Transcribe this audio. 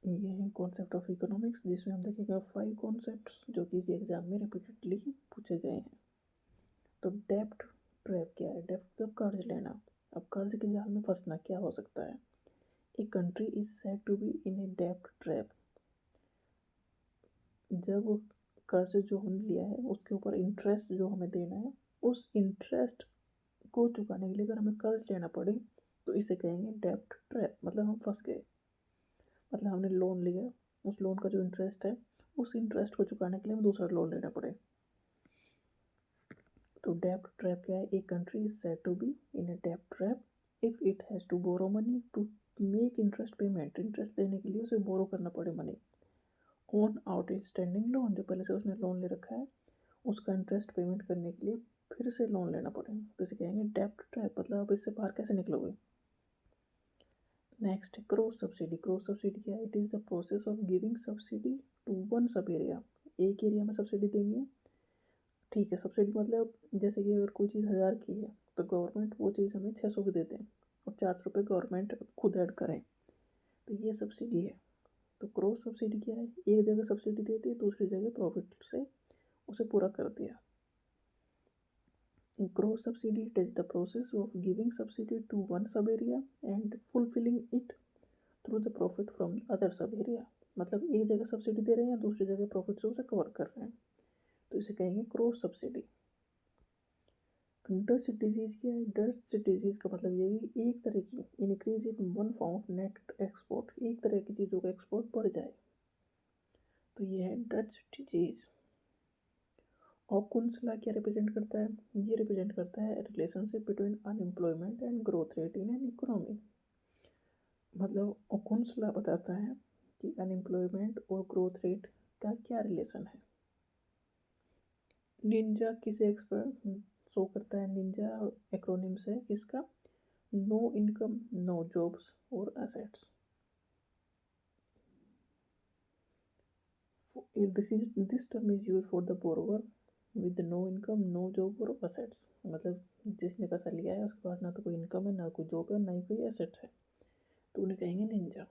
ये है concept of economics, जिसमें हम देखेंगे 5 कॉन्सेप्ट्स जो कि एग्जाम में रिपीटेडली पूछे गए हैं। तो डेब्ट ट्रैप क्या है? डेब्ट मतलब कर्ज लेना। अब कर्ज के जाल में फंसना क्या हो सकता है? A country is said to be in a डेब्ट ट्रैप। जब कर्ज जो हमने लिया है उसके ऊपर इंटरेस्ट जो हमें देना है, उस इंटरेस्ट को चुकाने के लिए अगर हमें कर्ज लेना पड़े तो इसे कहेंगे डेब्ट ट्रैप। मतलब हम फंस गए, मतलब हमने लोन लिया, उस लोन का जो इंटरेस्ट है उस इंटरेस्ट को चुकाने के लिए हमें दूसरा लोन लेना पड़े। तो डेब्ट ट्रैप क्या है? A country is said to be in a डेब्ट trap if it has to borrow money to make interest payment. Interest देने के लिए उसे बोरो करना पड़े मनी ऑन आउटस्टैंडिंग लोन, जो पहले से उसने लोन ले रखा है उसका इंटरेस्ट पेमेंट करने के लिए फिर से लोन लेना पड़े, तो इसे कहेंगे डेब्ट ट्रैप। मतलब आप इससे बाहर कैसे निकलोगे? Next, cross subsidy. Cross subsidy क्या है? It is the process of giving subsidy to one sub area. एक एरिया में सब्सिडी देनी है, ठीक है। सब्सिडी मतलब जैसे कि अगर कोई चीज़ 1000 की है तो गवर्नमेंट वो चीज़ हमें 600 की देते हैं और 400 रुपये गवर्नमेंट खुद ऐड करें, तो ये सब्सिडी है। तो क्रॉस सब्सिडी क्या है? एक जगह सब्सिडी देती है, दूसरी जगह प्रॉफिट से उसे पूरा कर दिया। Gross subsidy, it is the process of giving subsidy to one sub area and fulfilling it through the profit from other sub area। मतलब एक जगह सब्सिडी दे रहे हैं, दूसरी जगह प्रॉफिट से उसे कवर कर रहे हैं, तो इसे कहेंगे क्रॉस सब्सिडी। डच डिजीज क्या है? डच डिजीज का मतलब ये कि एक तरह की increase in one form of net export, एक तरह की चीज़ों का एक्सपोर्ट बढ़ जाए, तो ये है डच डिजीज। ऑकुन्सला क्या रिप्रेजेंट करता है? ये रिप्रेजेंट करता है relationship between unemployment and growth rate in an economy. मतलब ऑकुन्सला बताता है कि अनएम्प्लॉयमेंट और ग्रोथ रेट का क्या रिलेशन है। निंजा किसे एक्सपर्ट शो करता है? निंजा एक्रोनिम से किसका? नो इनकम, नो जॉब्स और assets. This term is use for the borrower with no income, no job और एसेट्स। मतलब जिसने पैसा लिया है उसके पास ना तो कोई इनकम है, ना कोई जॉब है, ना ही कोई एसेट्स है, तो उन्हें कहेंगे निंजा।